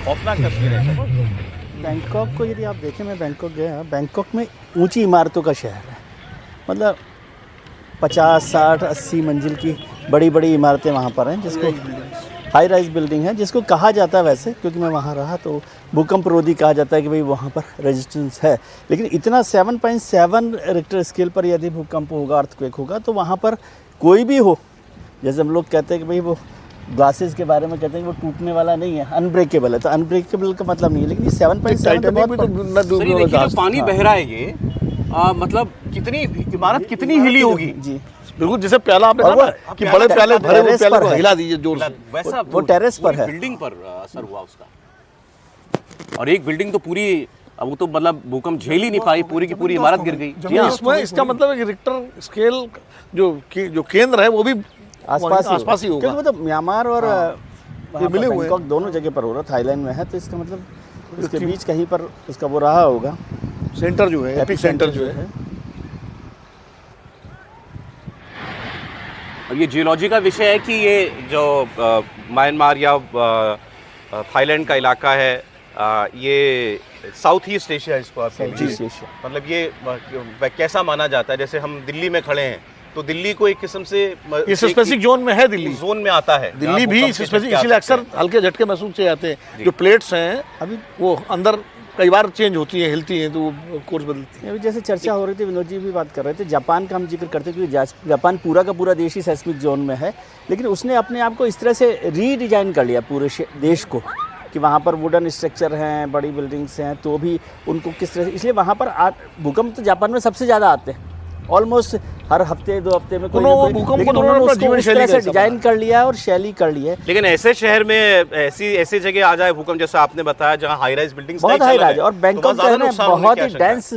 खौफनाक तस्वीरें हैं। बैंकॉक को यदि आप देखें, मैं बैंकॉक गया, बैंकॉक में ऊंची इमारतों का शहर है। मतलब 50, 60, 80 मंजिल की बड़ी बड़ी इमारतें वहाँ पर हैं, जिसको हाई राइज बिल्डिंग है, जिसको कहा जाता है वैसे, क्योंकि मैं वहाँ रहा तो भूकंप रोधी कहा जाता है कि भाई वहाँ पर रेजिस्टेंस है। लेकिन इतना 7.7 रिक्टर स्केल पर यदि भूकंप होगा, अर्थक्वेक होगा, तो वहाँ पर कोई भी हो, जैसे हम लोग कहते हैं कि भाई वो ग्लासेस के बारे में कहते हैं कि वो टूटने वाला नहीं है, अनब्रेकेबल है, तो अनब्रेकेबल का मतलब नहीं है। लेकिन ये 7.7 तो बहुत सर, ये देखिए जो पानी बह रहा है ये मतलब कितनी इमारत कितनी हिली होगी जी। बिल्कुल, जैसे प्याला आपने कहा ना कि बड़े प्याले भरे हुए प्याले को हिला दीजिए जोर से, वैसा वो टेरेस पर है, बिल्डिंग पर असर हुआ उसका। और एक बिल्डिंग तो पूरी, अब वो तो मतलब भूकंप झेल ही नहीं पाई, पूरी की पूरी इमारत गिर गई। जी हाँ, इसमें इसका मतलब है कि रिक्टर स्केल जो केंद्र है वो भी आसपास ही होगा, क्योंकि मतलब म्यांमार और ये मिले हुए बैंकॉक दोनों जगह पर हो रहा है, थाईलैंड में है, तो इसका मतलब उसके बीच कहीं पर उसका वो रहा होगा, सेंटर जो है, एपिक सेंटर जो है। और ये जियोलॉजी का विषय है कि ये जो म्यांमार या थाईलैंड का इलाका है, ये साउथ ईस्ट एशिया इसको आप कह लीजिए। मतलब ये कैसा माना जाता है, जैसे हम दिल्ली में खड़े हैं तो दिल्ली को एक किस्म से इस स्पेसिफिक जोन में है, दिल्ली जोन में आता है, दिल्ली भी इस स्पेसिफिक, इसलिए अक्सर हल्के झटके महसूस किए जाते हैं। जो प्लेट्स हैं अभी वो अंदर कई बार चेंज होती हैं, हिलती हैं, तो वो कोर्स बदलती हैं। अभी जैसे चर्चा हो रही थी, विनोद जी भी बात कर रहे थे, जापान का हम जिक्र करते हैं क्योंकि जापान पूरा का पूरा देश ही सेस्मिक जोन में है, लेकिन उसने अपने आप को इस तरह से रीडिजाइन कर लिया पूरे देश को कि वहाँ पर वुडन स्ट्रक्चर हैं, बड़ी बिल्डिंग्स हैं, तो भी उनको किस तरह से, इसलिए वहाँ पर भूकंप तो जापान में सबसे ज़्यादा आते हैं, ऑलमोस्ट हर हफ्ते 2 हफ्ते में कोई ना कोई, लेकिन उन्होंने उसको इस तरह से डिजाइन कर लिया और शैली कर ली है। लेकिन ऐसे शहर में ऐसी जगह आ जाए भूकंप, जैसा आपने बताया, जहाँ हाई राइज बिल्डिंग्स बहुत हाई राइज, और बैंकॉक जो है ना बहुत ही डेंस